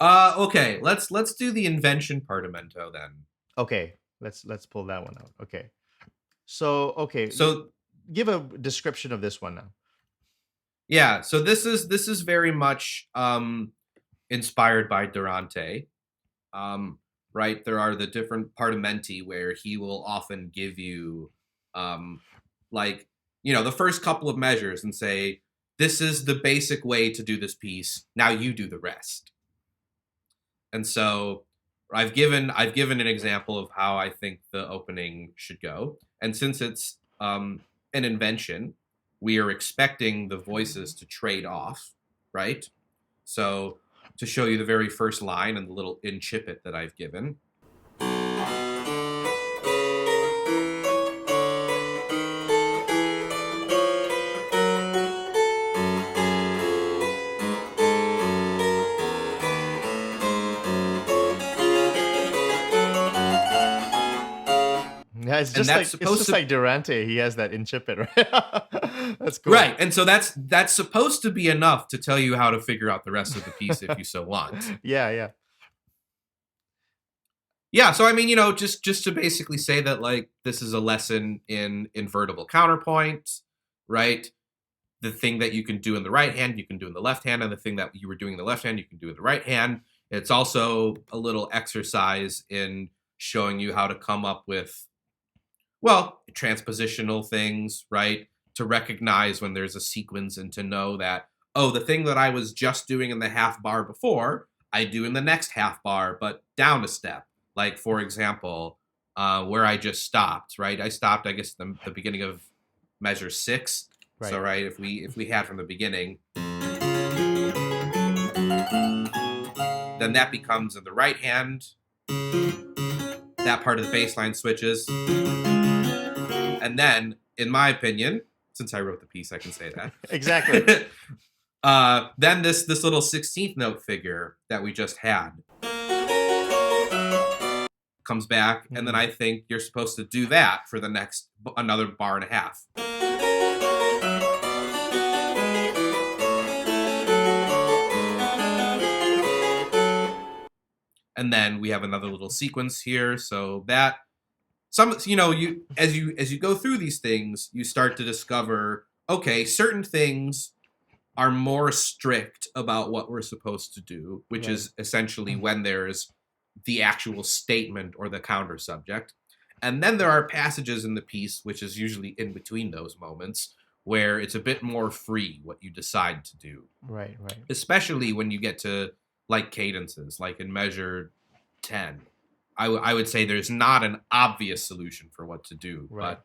Okay. Let's do the Invention Partimento then. Okay, let's pull that one out. Okay. So, okay, So give a description of this one now. yeah, so this is very much inspired by Durante. Um, right? There are the different partimenti where he will often give you um like, the first couple of measures and say, this is the basic way to do this piece. Now you do the rest. And so I've given an example of how I think the opening should go. And since it's an invention, we are expecting the voices to trade off, right? So to show you the very first line and the little incipit that I've given. Yeah, it's And just that's like it's supposed just to like Durante. He has that incipit, right? That's cool. right. And so that's supposed to be enough to tell you how to figure out the rest of the piece if you so want. Yeah, yeah. Yeah, so I mean, just to basically say that like this is a lesson in invertible counterpoint, right? The thing that you can do in the right hand, you can do in the left hand, and the thing that you were doing in the left hand, you can do in the right hand. It's also a little exercise in showing you how to come up with, well, transpositional things, right? To recognize when there's a sequence and to know that, oh, the thing that I was just doing in the half bar before, I do in the next half bar, but down a step. Like, for example, where I just stopped, right? I stopped, I guess, the beginning of measure 6. So, Right. right, if we had from the beginning, then that becomes in the right hand. That part of the bass line switches. And then, in my opinion, since I wrote the piece, I can say Exactly. that. Then this little 16th note figure that we just had comes back, and then I think you're supposed to do that for the next another bar and a half. And then we have another little sequence here, so that you as you go through these things, you start to discover, okay, certain things are more strict about what we're supposed to do, which Right. is essentially when there's the actual statement or the counter subject. And then there are passages in the piece, which is usually in between those moments, where it's a bit more free what you decide to do, Right, right. especially when you get to like cadences, like in measure 10. I would say there's not an obvious solution for what to do, Right.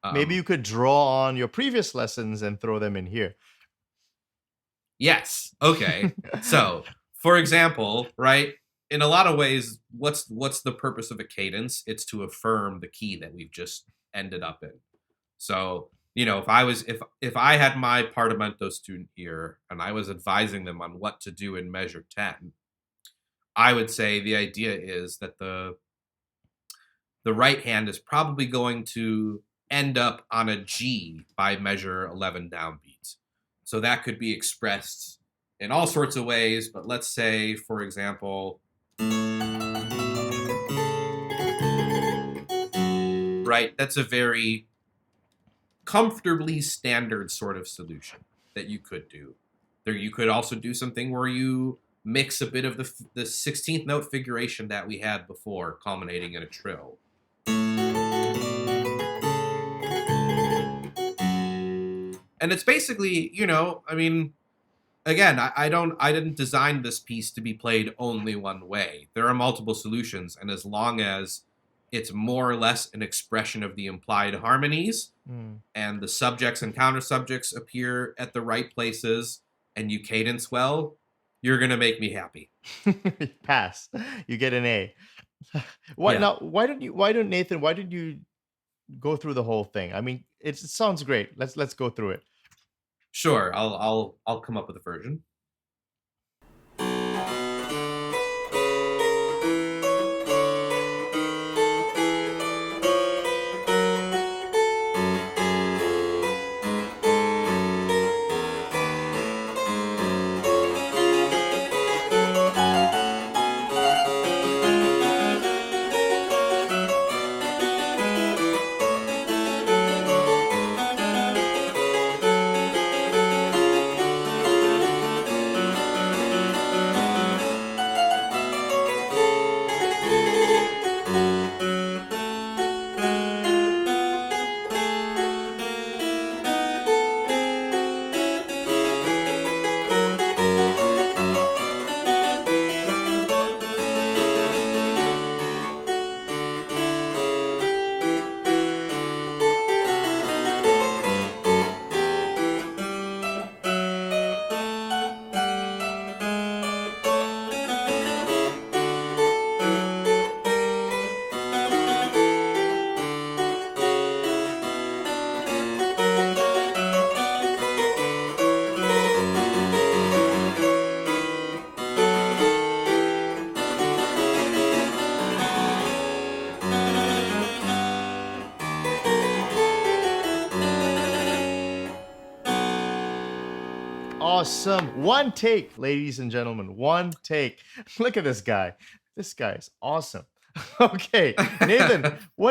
but Maybe you could draw on your previous lessons and throw them in here. yes. Okay. So, for example, right, in a lot of ways, what's the purpose of a cadence? It's to affirm the key that we've just ended up in. So, if I had my Partimento student here and I was advising them on what to do in measure 10, I would say the idea is that the right hand is probably going to end up on a G by measure 11 downbeat. So that could be expressed in all sorts of ways, but let's say, for example, right, that's a very comfortably standard sort of solution that you could do. There, you could also do something where you mix a bit of the 16th note figuration that we had before, culminating in a trill. And it's basically, I mean, again, I didn't design this piece to be played only one way. There are multiple solutions, and as long as it's more or less an expression of the implied harmonies, and the subjects and counter subjects appear at the right places, and you cadence well, you're gonna make me happy. Pass. You get an A. Why Yeah, now? Why don't Nathan? Why did you go through the whole thing? I mean, it sounds great. Let's go through it. sure. I'll come up with a version. Awesome. One take, ladies and gentlemen. One take. Look at this guy. This guy is awesome. Okay, Nathan, what